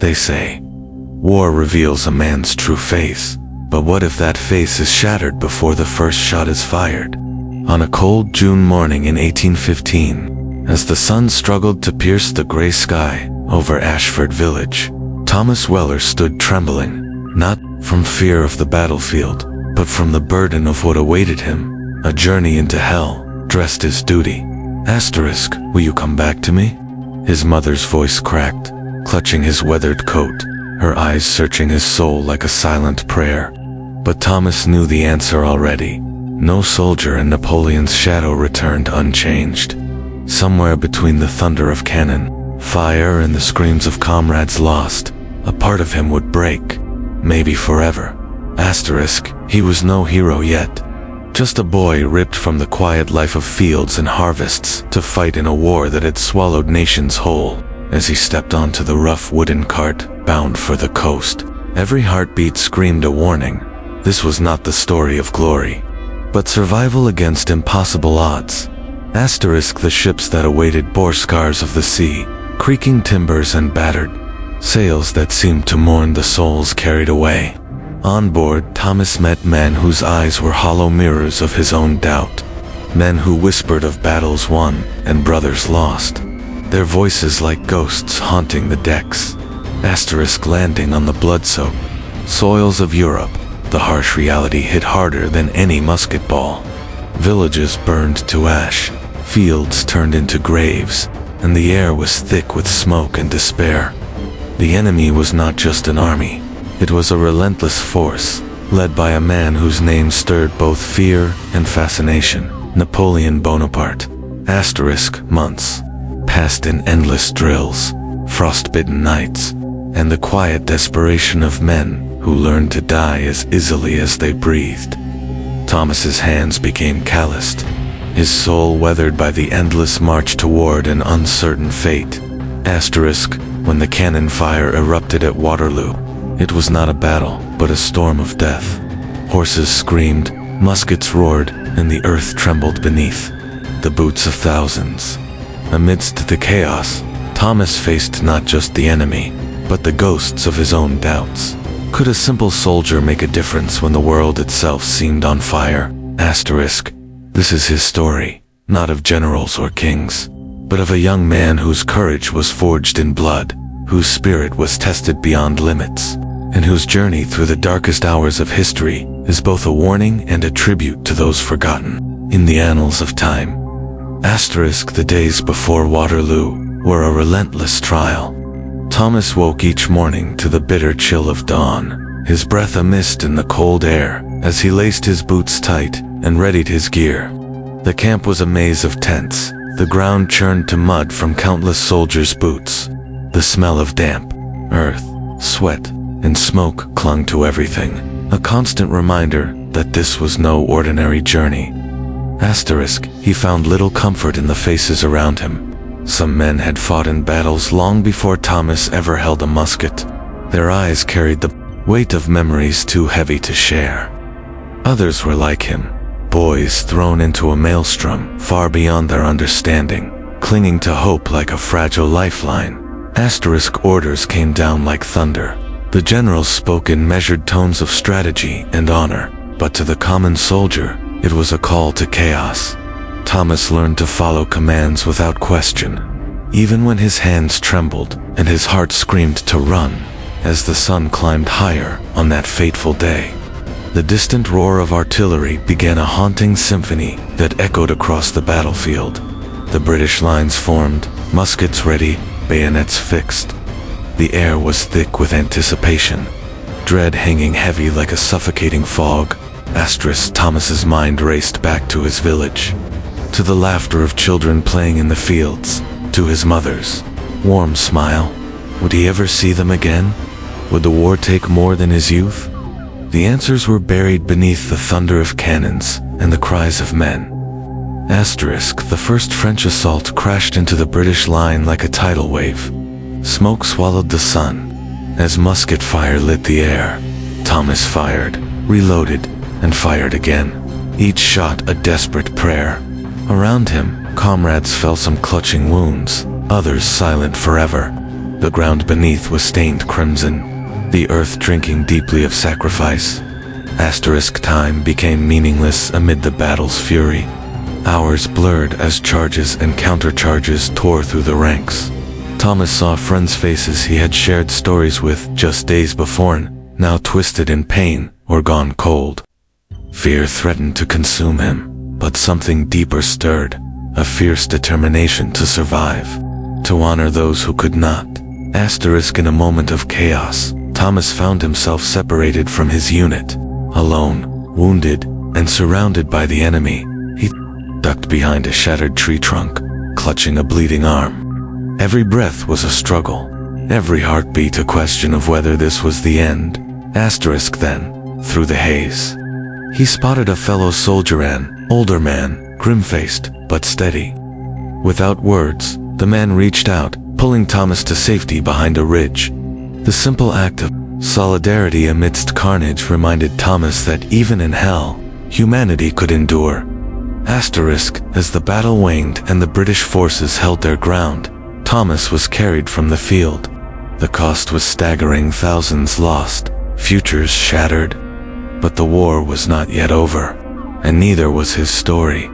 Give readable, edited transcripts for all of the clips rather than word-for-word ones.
they say. War reveals a man's true face, but what if that face is shattered before the first shot is fired? On a cold June morning in 1815, as the sun struggled to pierce the gray sky over Ashford Village, Thomas Weller stood trembling, not from fear of the battlefield, but from the burden of what awaited him, a journey into hell, dressed as duty. Asterisk, will you come back to me? His mother's voice cracked, clutching his weathered coat, her eyes searching his soul like a silent prayer. But Thomas knew the answer already. No soldier in Napoleon's shadow returned unchanged. Somewhere between the thunder of cannon, fire, and the screams of comrades lost, a part of him would break, maybe forever. Asterisk, he was no hero yet. Just a boy ripped from the quiet life of fields and harvests to fight in a war that had swallowed nations whole. As he stepped onto the rough wooden cart, bound for the coast, every heartbeat screamed a warning. This was not the story of glory, but survival against impossible odds. Asterisk, the ships that awaited bore scars of the sea, creaking timbers and battered sails that seemed to mourn the souls carried away. On board, Thomas met men whose eyes were hollow mirrors of his own doubt, men who whispered of battles won and brothers lost, their voices like ghosts haunting the decks. Asterisk, landing on the blood-soaked soils of Europe, the harsh reality hit harder than any musket ball. Villages burned to ash, fields turned into graves, and the air was thick with smoke and despair. The enemy was not just an army. It was a relentless force, led by a man whose name stirred both fear and fascination, Napoleon Bonaparte. Asterisk, months passed in endless drills, frost-bitten nights, and the quiet desperation of men who learned to die as easily as they breathed. Thomas's hands became calloused, his soul weathered by the endless march toward an uncertain fate. Asterisk, when the cannon fire erupted at Waterloo, it was not a battle, but a storm of death. Horses screamed, muskets roared, and the earth trembled beneath the boots of thousands. Amidst the chaos, Thomas faced not just the enemy, but the ghosts of his own doubts. Could a simple soldier make a difference when the world itself seemed on fire? Asterisk, this is his story, not of generals or kings, but of a young man whose courage was forged in blood, whose spirit was tested beyond limits, and whose journey through the darkest hours of history is both a warning and a tribute to those forgotten in the annals of time. Asterisk, the days before Waterloo were a relentless trial. Thomas woke each morning to the bitter chill of dawn, his breath a mist in the cold air as he laced his boots tight and readied his gear. The camp was a maze of tents, the ground churned to mud from countless soldiers' boots. The smell of damp earth, sweat, and smoke clung to everything, a constant reminder that this was no ordinary journey. Asterisk, he found little comfort in the faces around him. Some men had fought in battles long before Thomas ever held a musket. Their eyes carried the weight of memories too heavy to share. Others were like him, boys thrown into a maelstrom far beyond their understanding, clinging to hope like a fragile lifeline. Asterisk, orders came down like thunder. The generals spoke in measured tones of strategy and honor, but to the common soldier, it was a call to chaos. Thomas learned to follow commands without question, even when his hands trembled and his heart screamed to run. As the sun climbed higher on that fateful day, the distant roar of artillery began a haunting symphony that echoed across the battlefield. The British lines formed, muskets ready, bayonets fixed. The air was thick with anticipation, dread hanging heavy like a suffocating fog. Asterisk, Thomas's mind raced back to his village, to the laughter of children playing in the fields, to his mother's warm smile. Would he ever see them again? Would the war take more than his youth? The answers were buried beneath the thunder of cannons and the cries of men. Asterisk, the first French assault crashed into the British line like a tidal wave. Smoke swallowed the sun. As musket fire lit the air, Thomas fired, reloaded, and fired again, each shot a desperate prayer. Around him, comrades felt some clutching wounds, others silent forever. The ground beneath was stained crimson, the earth drinking deeply of sacrifice. Time became meaningless amid the battle's fury. Hours blurred as charges and countercharges tore through the ranks. Thomas saw friends' faces he had shared stories with just days before, now twisted in pain or gone cold. Fear threatened to consume him, but something deeper stirred, a fierce determination to survive, to honor those who could not. In a moment of chaos, Thomas found himself separated from his unit, alone, wounded, and surrounded by the enemy. He ducked behind a shattered tree trunk, clutching a bleeding arm. Every breath was a struggle, every heartbeat a question of whether this was the end. Then, through the haze, he spotted a fellow soldier, an older man, grim-faced, but steady. Without words, the man reached out, pulling Thomas to safety behind a ridge. The simple act of solidarity amidst carnage reminded Thomas that even in hell, humanity could endure. As the battle waned and the British forces held their ground, Thomas was carried from the field. The cost was staggering: thousands lost, futures shattered. But the war was not yet over, and neither was his story.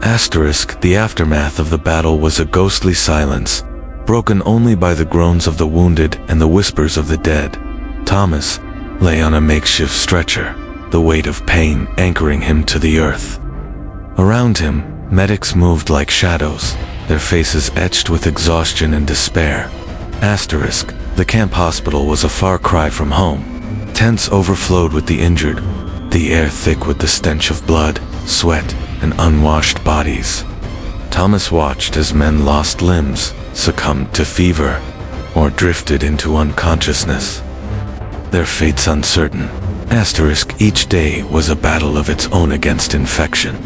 The aftermath of the battle was a ghostly silence, broken only by the groans of the wounded and the whispers of the dead. Thomas lay on a makeshift stretcher, the weight of pain anchoring him to the earth. Around him, medics moved like shadows, their faces etched with exhaustion and despair. The camp hospital was a far cry from home. Tents overflowed with the injured, the air thick with the stench of blood, sweat, and unwashed bodies. Thomas watched as men lost limbs, succumbed to fever, or drifted into unconsciousness. Their fates uncertain. Each day was a battle of its own against infection,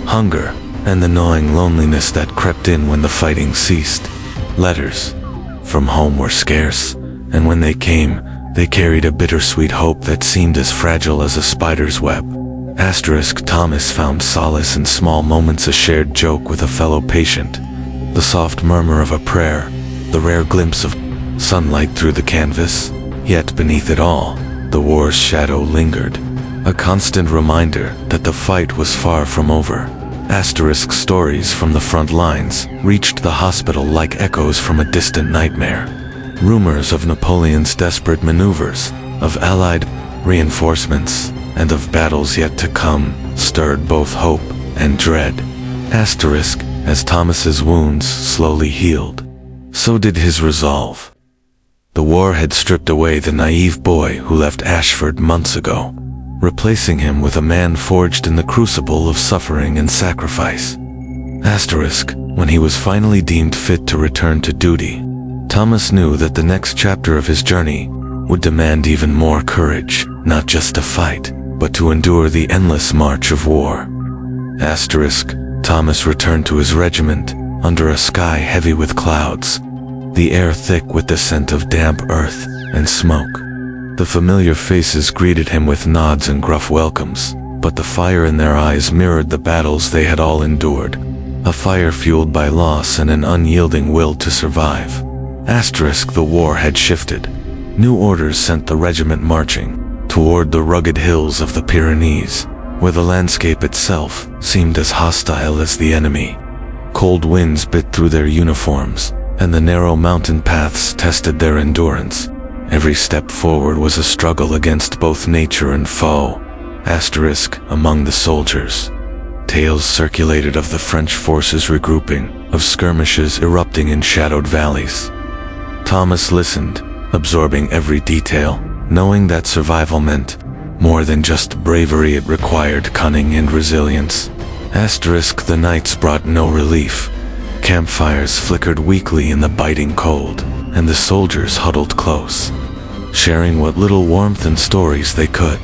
hunger, and the gnawing loneliness that crept in when the fighting ceased. Letters from home were scarce, and when they came, they carried a bittersweet hope that seemed as fragile as a spider's web. Thomas found solace in small moments: a shared joke with a fellow patient, the soft murmur of a prayer, the rare glimpse of sunlight through the canvas. Yet beneath it all, the war's shadow lingered, a constant reminder that the fight was far from over. Stories from the front lines reached the hospital like echoes from a distant nightmare. Rumors of Napoleon's desperate maneuvers, of Allied reinforcements, and of battles yet to come stirred both hope and dread. As Thomas's wounds slowly healed, so did his resolve. The war had stripped away the naive boy who left Ashford months ago, replacing him with a man forged in the crucible of suffering and sacrifice. When he was finally deemed fit to return to duty, Thomas knew that the next chapter of his journey would demand even more courage, not just to fight, but to endure the endless march of war. Thomas returned to his regiment, under a sky heavy with clouds, the air thick with the scent of damp earth and smoke. The familiar faces greeted him with nods and gruff welcomes, but the fire in their eyes mirrored the battles they had all endured, a fire fueled by loss and an unyielding will to survive. The war had shifted. New orders sent the regiment marching toward the rugged hills of the Pyrenees, where the landscape itself seemed as hostile as the enemy. Cold winds bit through their uniforms, and the narrow mountain paths tested their endurance. Every step forward was a struggle against both nature and foe. Among the soldiers, tales circulated of the French forces regrouping, of skirmishes erupting in shadowed valleys. Thomas listened, absorbing every detail, knowing that survival meant more than just bravery. It required cunning and resilience. The nights brought no relief. Campfires flickered weakly in the biting cold, and the soldiers huddled close, sharing what little warmth and stories they could.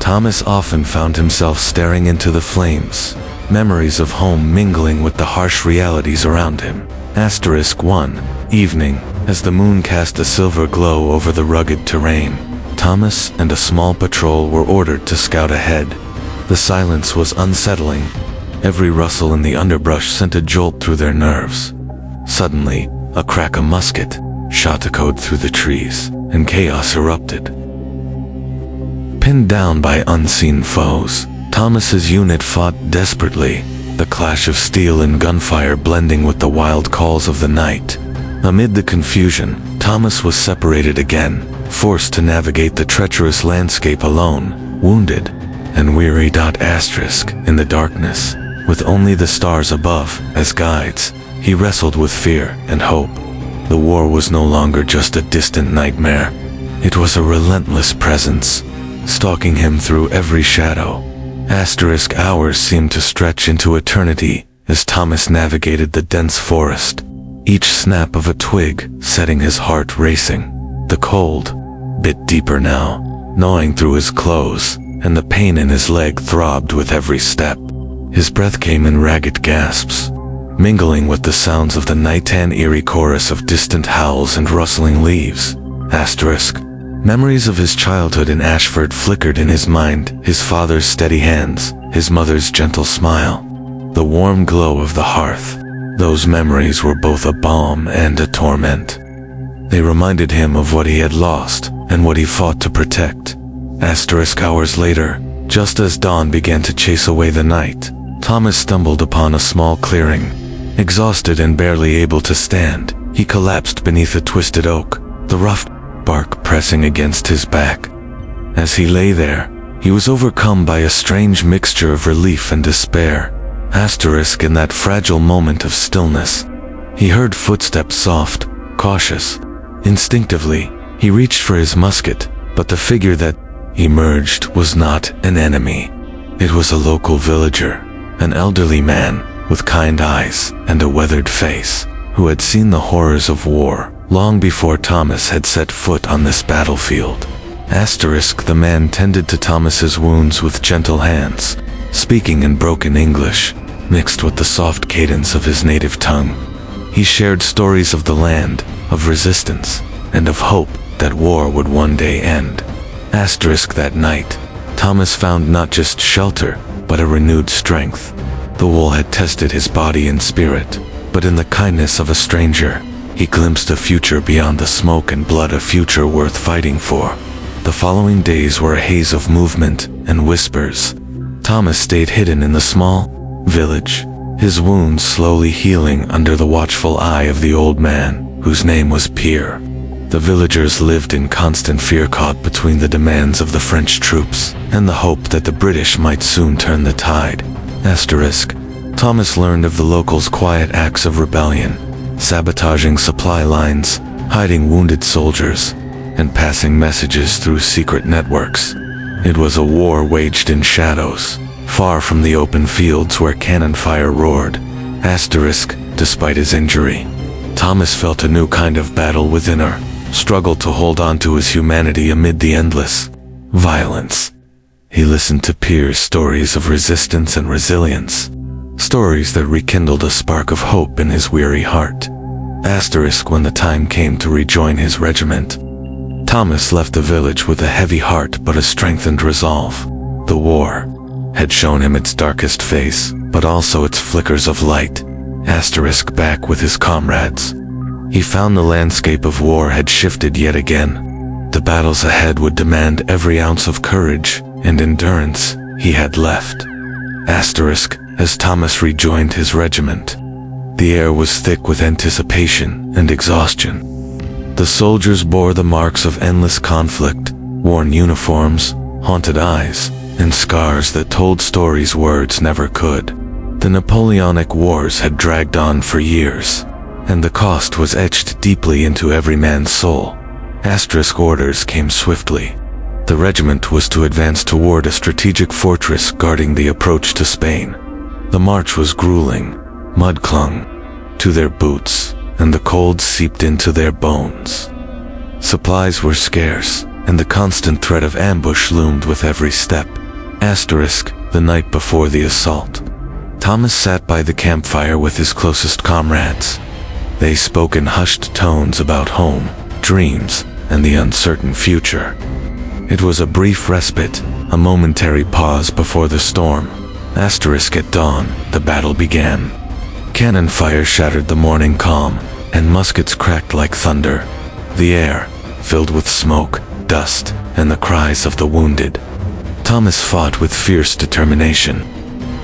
Thomas often found himself staring into the flames, memories of home mingling with the harsh realities around him. One evening, as the moon cast a silver glow over the rugged terrain, Thomas and a small patrol were ordered to scout ahead. The silence was unsettling. Every rustle in the underbrush sent a jolt through their nerves. Suddenly, a crack of musket, shot echoed through the trees, and chaos erupted. Pinned down by unseen foes, Thomas's unit fought desperately, the clash of steel and gunfire blending with the wild calls of the night. Amid the confusion, Thomas was separated again, forced to navigate the treacherous landscape alone, wounded and weary. In the darkness, with only the stars above as guides, he wrestled with fear and hope. The war was no longer just a distant nightmare. It was a relentless presence, stalking him through every shadow. Hours seemed to stretch into eternity as Thomas navigated the dense forest, each snap of a twig setting his heart racing. The cold bit deeper now, gnawing through his clothes, and the pain in his leg throbbed with every step. His breath came in ragged gasps, mingling with the sounds of the night, an eerie chorus of distant howls and rustling leaves. Memories of his childhood in Ashford flickered in his mind, his father's steady hands, his mother's gentle smile, the warm glow of the hearth. Those memories were both a balm and a torment. They reminded him of what he had lost and what he fought to protect. Hours later, just as dawn began to chase away the night, Thomas stumbled upon a small clearing. Exhausted and barely able to stand, he collapsed beneath a twisted oak, the rough bark pressing against his back. As he lay there, he was overcome by a strange mixture of relief and despair. In that fragile moment of stillness, he heard footsteps, soft, cautious. Instinctively, he reached for his musket, but the figure that emerged was not an enemy. It was a local villager, an elderly man with kind eyes and a weathered face, who had seen the horrors of war long before Thomas had set foot on this battlefield. The man tended to Thomas's wounds with gentle hands, speaking in broken English, mixed with the soft cadence of his native tongue. He shared stories of the land, of resistance, and of hope that war would one day end. That night, Thomas found not just shelter, but a renewed strength. The war had tested his body and spirit, but in the kindness of a stranger, he glimpsed a future beyond the smoke and blood, a future worth fighting for. The following days were a haze of movement and whispers. Thomas stayed hidden in the small village, his wounds slowly healing under the watchful eye of the old man, whose name was Pierre. The villagers lived in constant fear, caught between the demands of the French troops and the hope that the British might soon turn the tide. Thomas learned of the locals' quiet acts of rebellion, sabotaging supply lines, hiding wounded soldiers, and passing messages through secret networks. It was a war waged in shadows, far from the open fields where cannon fire roared. Despite his injury, Thomas felt a new kind of battle within her, struggled to hold on to his humanity amid the endless violence. He listened to Pierre's stories of resistance and resilience, stories that rekindled a spark of hope in his weary heart. When the time came to rejoin his regiment, Thomas left the village with a heavy heart but a strengthened resolve. The war had shown him its darkest face, but also its flickers of light. Back with his comrades, he found the landscape of war had shifted yet again. The battles ahead would demand every ounce of courage and endurance he had left. As Thomas rejoined his regiment, the air was thick with anticipation and exhaustion. The soldiers bore the marks of endless conflict, worn uniforms, haunted eyes, and scars that told stories words never could. The Napoleonic Wars had dragged on for years, and the cost was etched deeply into every man's soul. Orders came swiftly. The regiment was to advance toward a strategic fortress guarding the approach to Spain. The march was grueling. Mud clung to their boots, and the cold seeped into their bones. Supplies were scarce, and the constant threat of ambush loomed with every step. The night before the assault, Thomas sat by the campfire with his closest comrades. They spoke in hushed tones about home, dreams, and the uncertain future. It was a brief respite, a momentary pause before the storm. At dawn, the battle began. Cannon fire shattered the morning calm, and muskets cracked like thunder. the air filled with smoke, dust, and the cries of the wounded. Thomas fought with fierce determination,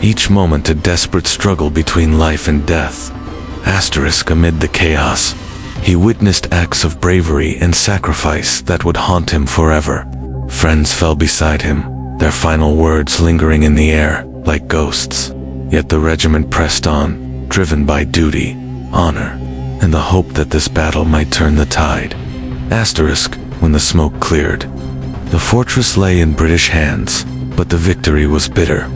each moment a desperate struggle between life and death. Amid the chaos, he witnessed acts of bravery and sacrifice that would haunt him forever. Friends fell beside him, their final words lingering in the air like ghosts. Yet the regiment pressed on, driven by duty, honor, and the hope that this battle might turn the tide. When the smoke cleared, the fortress lay in British hands, but the victory was bitter.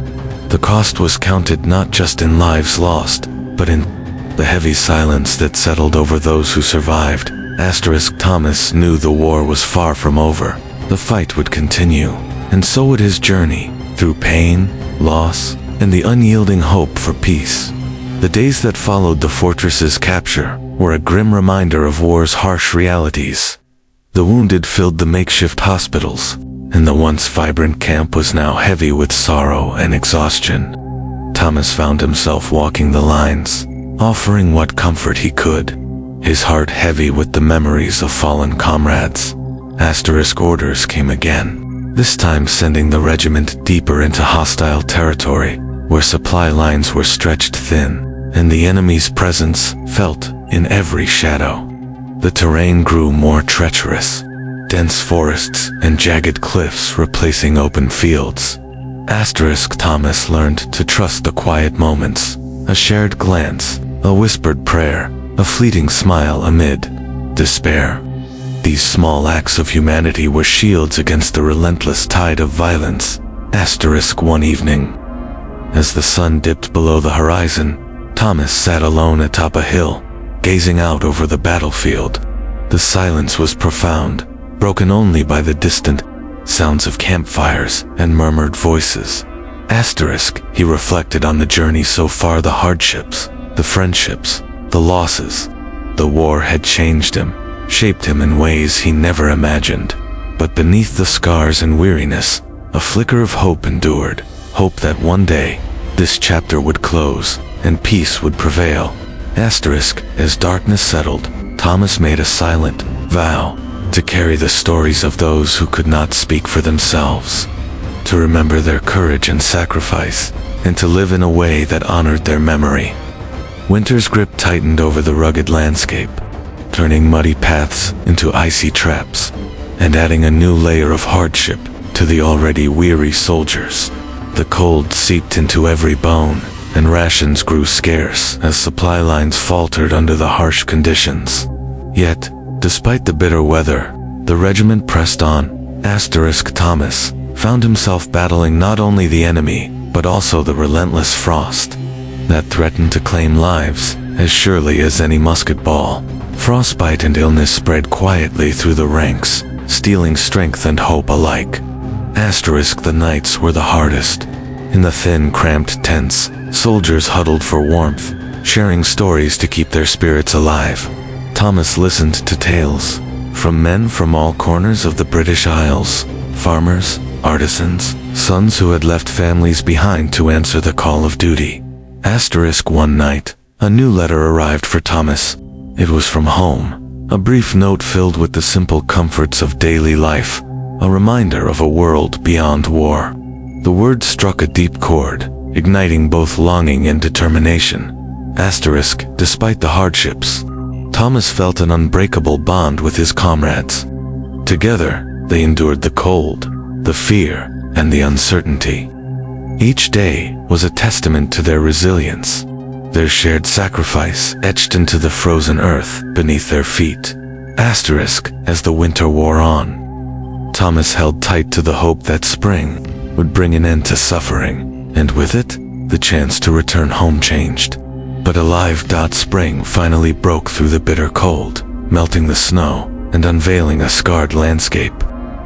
The cost was counted not just in lives lost, but in the heavy silence that settled over those who survived. Thomas knew the war was far from over. The fight would continue, and so would his journey, through pain, loss, and the unyielding hope for peace. The days that followed the fortress's capture were a grim reminder of war's harsh realities. The wounded filled the makeshift hospitals, and the once vibrant camp was now heavy with sorrow and exhaustion. Thomas found himself walking the lines, offering what comfort he could, his heart heavy with the memories of fallen comrades. Orders came again, this time sending the regiment deeper into hostile territory, where supply lines were stretched thin, and the enemy's presence felt in every shadow. The terrain grew more treacherous, dense forests and jagged cliffs replacing open fields. Thomas learned to trust the quiet moments, a shared glance, a whispered prayer, a fleeting smile amid despair. These small acts of humanity were shields against the relentless tide of violence. One evening, as the sun dipped below the horizon, Thomas sat alone atop a hill, gazing out over the battlefield. The silence was profound, broken only by the distant sounds of campfires and murmured voices. He reflected on the journey so far, the hardships, the friendships, the losses. The war had changed him, shaped him in ways he never imagined. But beneath the scars and weariness, a flicker of hope endured, hope that one day, this chapter would close, and peace would prevail. As darkness settled, Thomas made a silent vow to carry the stories of those who could not speak for themselves, to remember their courage and sacrifice, and to live in a way that honored their memory. Winter's grip tightened over the rugged landscape, turning muddy paths into icy traps, and adding a new layer of hardship to the already weary soldiers. The cold seeped into every bone, and rations grew scarce as supply lines faltered under the harsh conditions. Yet, despite the bitter weather, the regiment pressed on. Thomas found himself battling not only the enemy, but also the relentless frost that threatened to claim lives as surely as any musket ball. Frostbite and illness spread quietly through the ranks, stealing strength and hope alike. The nights were the hardest. In the thin, cramped tents, soldiers huddled for warmth, sharing stories to keep their spirits alive. Thomas listened to tales from men from all corners of the British Isles, farmers, artisans, sons who had left families behind to answer the call of duty. One night, a new letter arrived for Thomas. It was from home, a brief note filled with the simple comforts of daily life, a reminder of a world beyond war. The words struck a deep chord, igniting both longing and determination. Despite the hardships, Thomas felt an unbreakable bond with his comrades. Together, they endured the cold, the fear, and the uncertainty. Each day was a testament to their resilience, their shared sacrifice etched into the frozen earth beneath their feet. As the winter wore on, Thomas held tight to the hope that spring would bring an end to suffering, and with it, the chance to return home changed. But spring finally broke through the bitter cold, melting the snow and unveiling a scarred landscape.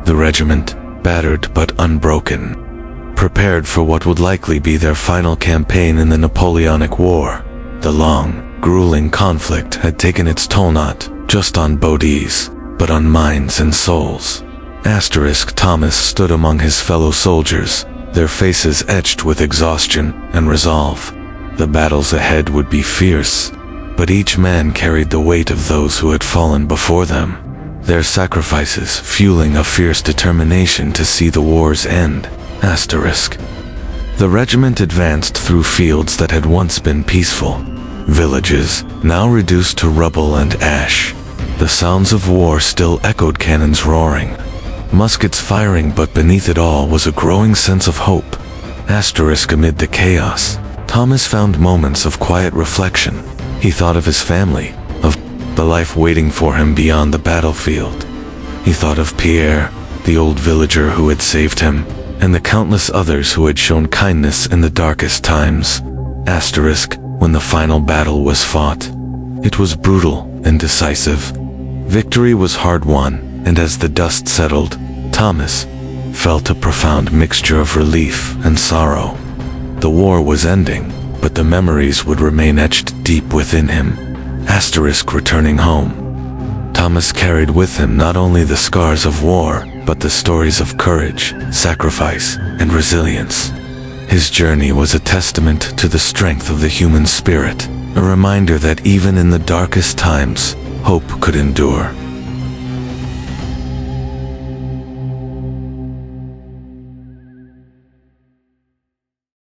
The regiment, battered but unbroken, prepared for what would likely be their final campaign in the Napoleonic War. The long, grueling conflict had taken its toll not just on bodies, but on minds and souls. Thomas stood among his fellow soldiers, their faces etched with exhaustion and resolve. The battles ahead would be fierce, but each man carried the weight of those who had fallen before them. their sacrifices fueling a fierce determination to see the war's end. Asterisk. The regiment advanced through fields that had once been peaceful, villages now reduced to rubble and ash. The sounds of war still echoed, cannons roaring, muskets firing, but beneath it all was a growing sense of hope. Asterisk. Amid the chaos, Thomas found moments of quiet reflection. He thought of his family, of the life waiting for him beyond the battlefield. He thought of Pierre, the old villager who had saved him, and the countless others who had shown kindness in the darkest times. Asterisk. When the final battle was fought, it was brutal and decisive. Victory was hard won, and as the dust settled, Thomas felt a profound mixture of relief and sorrow. The war was ending, but the memories would remain etched deep within him. Asterisk. Returning home, Thomas carried with him not only the scars of war, but the stories of courage, sacrifice, and resilience. His journey was a testament to the strength of the human spirit, a reminder that even in the darkest times, hope could endure.